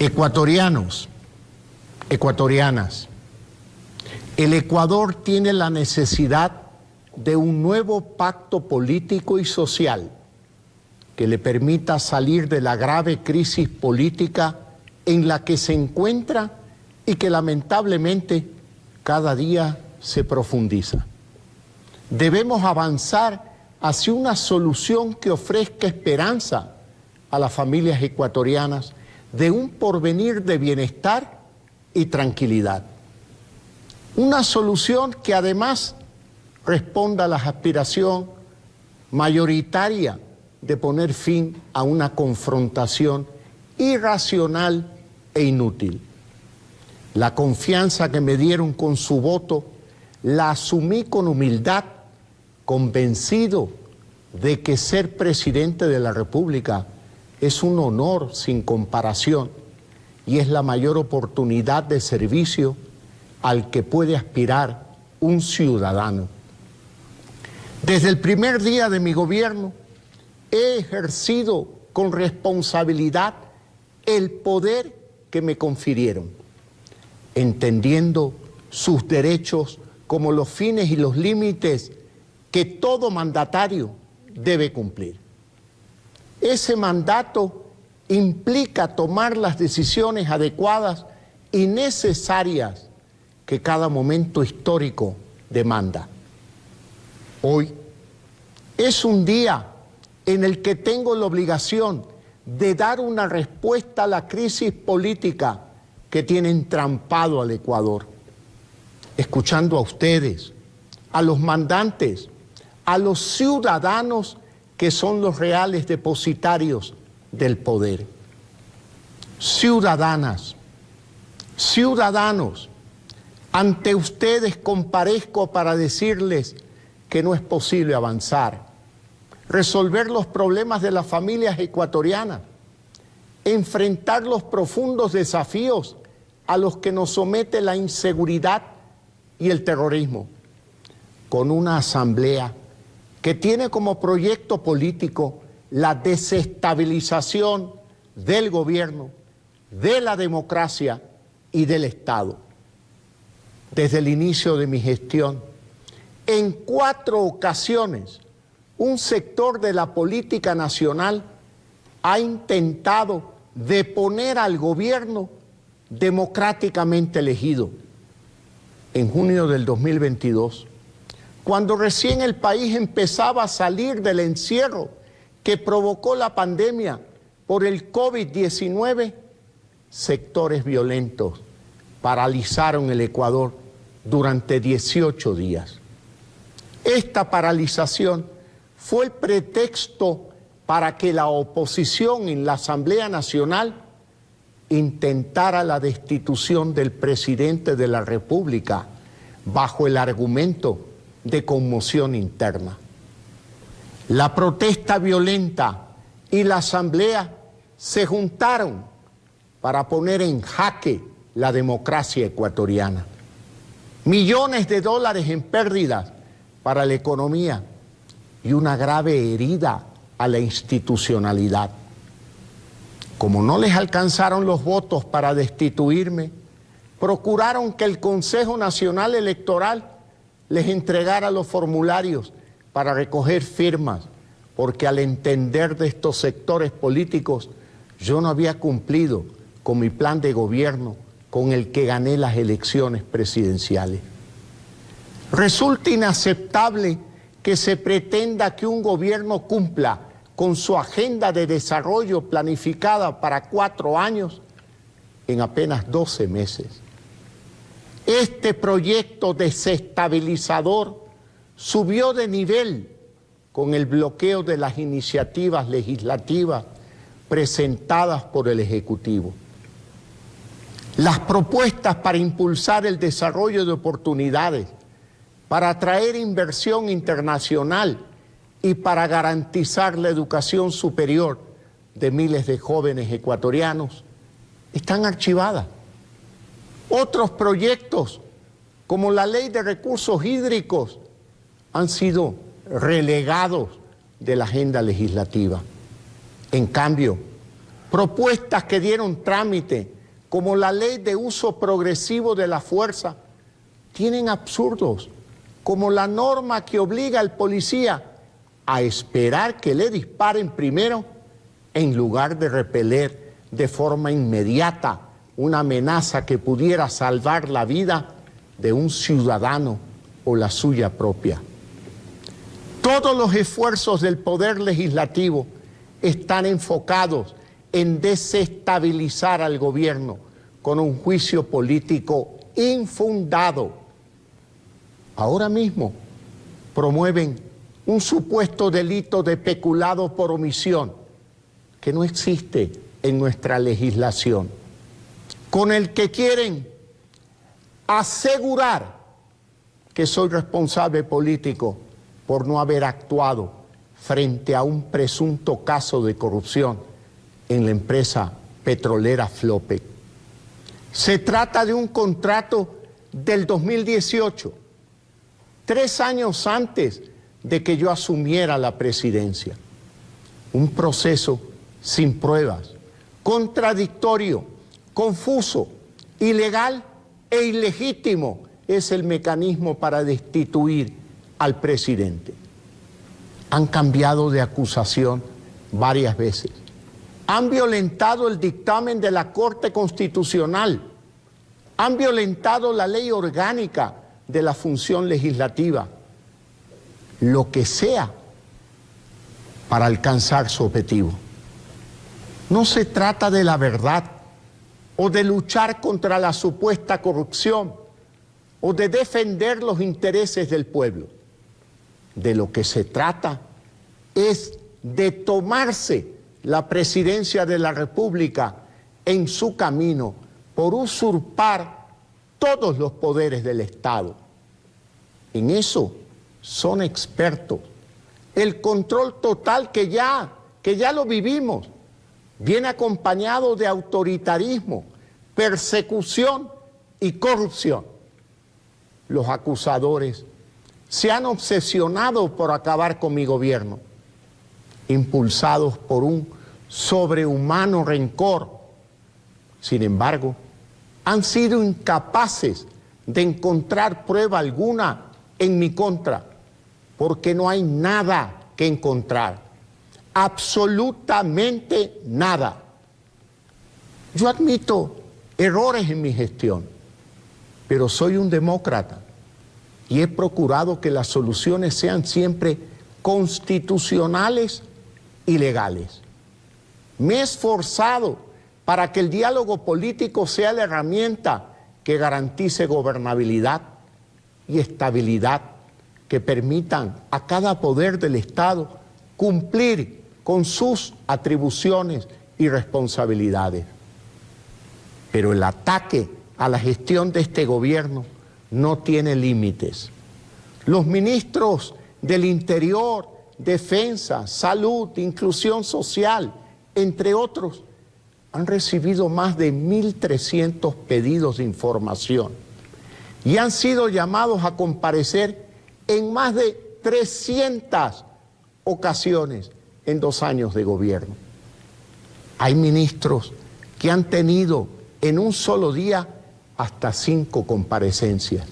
Ecuatorianos, ecuatorianas, el Ecuador tiene la necesidad de un nuevo pacto político y social que le permita salir de la grave crisis política en la que se encuentra y que lamentablemente cada día se profundiza. Debemos avanzar hacia una solución que ofrezca esperanza a las familias ecuatorianas de un porvenir de bienestar y tranquilidad. Una solución que además responda a la aspiración mayoritaria de poner fin a una confrontación irracional e inútil. La confianza que me dieron con su voto la asumí con humildad, convencido de que ser presidente de la República es un honor sin comparación y es la mayor oportunidad de servicio al que puede aspirar un ciudadano. Desde el primer día de mi gobierno he ejercido con responsabilidad el poder que me confirieron, entendiendo sus derechos como los fines y los límites que todo mandatario debe cumplir. Ese mandato implica tomar las decisiones adecuadas y necesarias que cada momento histórico demanda. Hoy es un día en el que tengo la obligación de dar una respuesta a la crisis política que tiene entrampado al Ecuador. Escuchando a ustedes, a los mandantes, a los ciudadanos que son los reales depositarios del poder. Ciudadanas, ciudadanos, ante ustedes comparezco para decirles que no es posible avanzar, resolver los problemas de las familias ecuatorianas, enfrentar los profundos desafíos a los que nos somete la inseguridad y el terrorismo, con una asamblea que tiene como proyecto político la desestabilización del gobierno, de la democracia y del Estado. Desde el inicio de mi gestión, en 4 ocasiones, un sector de la política nacional ha intentado deponer al gobierno democráticamente elegido. En junio del 2022, cuando recién el país empezaba a salir del encierro que provocó la pandemia por el COVID-19, sectores violentos paralizaron el Ecuador durante 18 días. Esta paralización fue el pretexto para que la oposición en la Asamblea Nacional intentara la destitución del presidente de la República bajo el argumento de conmoción interna. La protesta violenta y la Asamblea se juntaron para poner en jaque la democracia ecuatoriana. Millones de dólares en pérdidas para la economía y una grave herida a la institucionalidad. Como no les alcanzaron los votos para destituirme, procuraron que el Consejo Nacional Electoral les entregara los formularios para recoger firmas, porque al entender de estos sectores políticos, yo no había cumplido con mi plan de gobierno con el que gané las elecciones presidenciales. Resulta inaceptable que se pretenda que un gobierno cumpla con su agenda de desarrollo planificada para 4 años en apenas 12 meses. Este proyecto desestabilizador subió de nivel con el bloqueo de las iniciativas legislativas presentadas por el Ejecutivo. Las propuestas para impulsar el desarrollo de oportunidades, para atraer inversión internacional y para garantizar la educación superior de miles de jóvenes ecuatorianos están archivadas. Otros proyectos, como la Ley de Recursos Hídricos, han sido relegados de la agenda legislativa. En cambio, Propuestas que dieron trámite, como la ley de uso progresivo de la fuerza, tienen absurdos, como la norma que obliga al policía a esperar que le disparen primero en lugar de repeler de forma inmediata una amenaza que pudiera salvar la vida de un ciudadano o la suya propia. Todos los esfuerzos del Poder Legislativo están enfocados en desestabilizar al gobierno con un juicio político infundado. Ahora mismo promueven un supuesto delito de peculado por omisión que no existe en nuestra legislación, con el que quieren asegurar que soy responsable político por no haber actuado frente a un presunto caso de corrupción en la empresa petrolera Flopec. Se trata de un contrato del 2018, 3 años antes de que yo asumiera la presidencia. Un proceso sin pruebas, contradictorio, confuso, ilegal e ilegítimo es el mecanismo para destituir al presidente. Han cambiado de acusación varias veces. Han violentado el dictamen de la Corte Constitucional. Han violentado la ley orgánica de la función legislativa. Lo que sea para alcanzar su objetivo. No se trata de la verdad o de luchar contra la supuesta corrupción o de defender los intereses del pueblo. De lo que se trata es de tomarse la presidencia de la República en su camino por usurpar todos los poderes del Estado. En eso son expertos. El control total que ya lo vivimos, viene acompañado de autoritarismo, persecución y corrupción. Los acusadores se han obsesionado por acabar con mi gobierno, impulsados por un sobrehumano rencor. Sin embargo, han sido incapaces de encontrar prueba alguna en mi contra, porque no hay nada que encontrar, absolutamente nada. Yo admito errores en mi gestión, pero soy un demócrata y he procurado que las soluciones sean siempre constitucionales y legales. Me he esforzado para que el diálogo político sea la herramienta que garantice gobernabilidad y estabilidad, que permitan a cada poder del Estado cumplir con sus atribuciones y responsabilidades. Pero el ataque a la gestión de este gobierno no tiene límites. Los ministros del Interior, Defensa, Salud, Inclusión Social, entre otros, han recibido más de 1.300 pedidos de información y han sido llamados a comparecer en más de 300 ocasiones en 2 años de gobierno. Hay ministros que han tenido en un solo día hasta 5 comparecencias.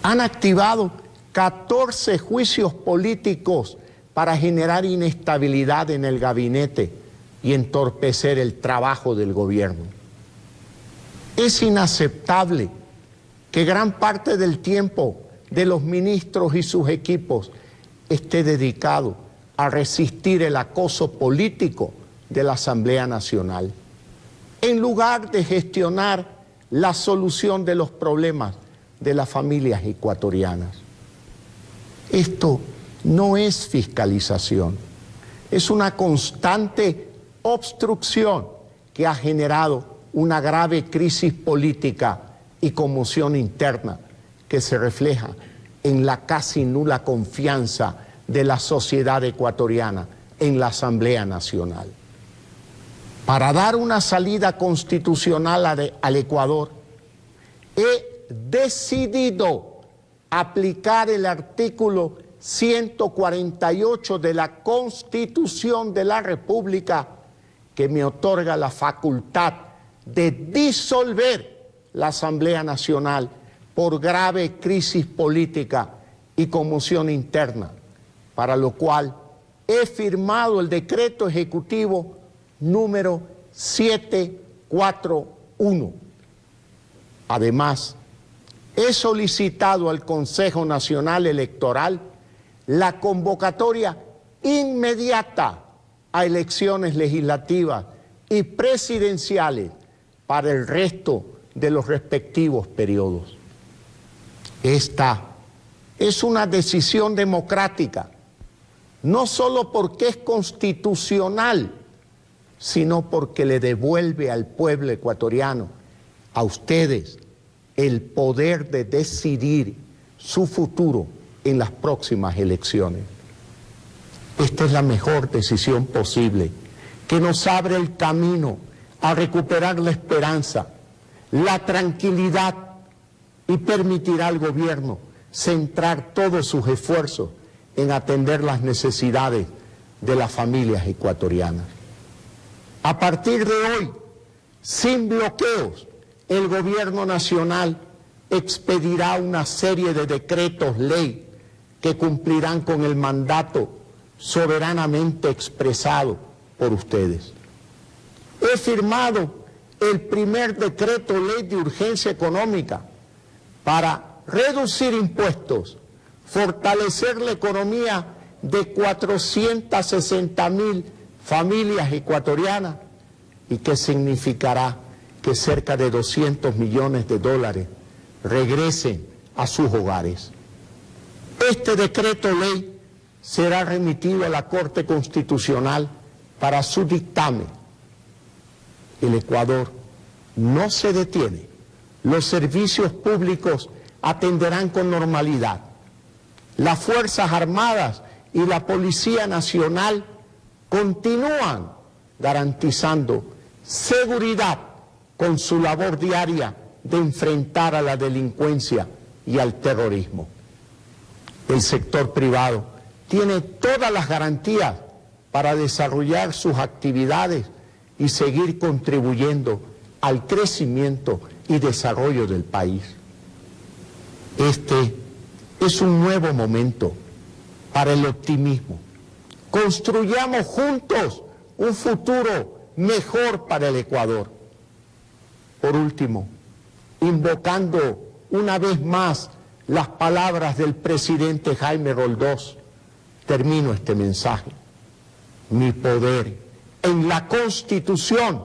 Han activado 14 juicios políticos para generar inestabilidad en el gabinete y entorpecer el trabajo del gobierno. Es inaceptable que gran parte del tiempo de los ministros y sus equipos esté dedicado a resistir el acoso político de la Asamblea Nacional, en lugar de gestionar la solución de los problemas de las familias ecuatorianas. Esto no es fiscalización, es una constante obstrucción que ha generado una grave crisis política y conmoción interna que se refleja en la casi nula confianza de la sociedad ecuatoriana en la Asamblea Nacional. Para dar una salida constitucional al Ecuador, he decidido aplicar el artículo 148 de la Constitución de la República, que me otorga la facultad de disolver la Asamblea Nacional por grave crisis política y conmoción interna, para lo cual he firmado el decreto ejecutivo número 741. Además, he solicitado al Consejo Nacional Electoral la convocatoria inmediata a elecciones legislativas y presidenciales para el resto de los respectivos periodos. Esta es una decisión democrática, no solo porque es constitucional, sino porque le devuelve al pueblo ecuatoriano, a ustedes, el poder de decidir su futuro en las próximas elecciones. Esta es la mejor decisión posible, que nos abre el camino a recuperar la esperanza, la tranquilidad, y permitirá al gobierno centrar todos sus esfuerzos en atender las necesidades de las familias ecuatorianas. A partir de hoy, sin bloqueos, el gobierno nacional expedirá una serie de decretos ley que cumplirán con el mandato soberanamente expresado por ustedes. He firmado el primer decreto ley de urgencia económica para reducir impuestos, fortalecer la economía de 460,000 familias ecuatorianas y que significará que cerca de 200 millones de dólares regresen a sus hogares. Este decreto ley será remitido a la Corte Constitucional para su dictamen. El Ecuador no se detiene. Los servicios públicos atenderán con normalidad. Las Fuerzas Armadas y la Policía Nacional continúan garantizando seguridad con su labor diaria de enfrentar a la delincuencia y al terrorismo. El sector privado tiene todas las garantías para desarrollar sus actividades y seguir contribuyendo al crecimiento y desarrollo del país. Este es un nuevo momento para el optimismo. Construyamos juntos un futuro mejor para el Ecuador. Por último, invocando una vez más las palabras del presidente Jaime Roldós, termino este mensaje. Mi poder en la Constitución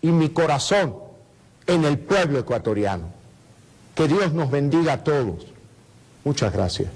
y mi corazón en el pueblo ecuatoriano. Que Dios nos bendiga a todos. Muchas gracias.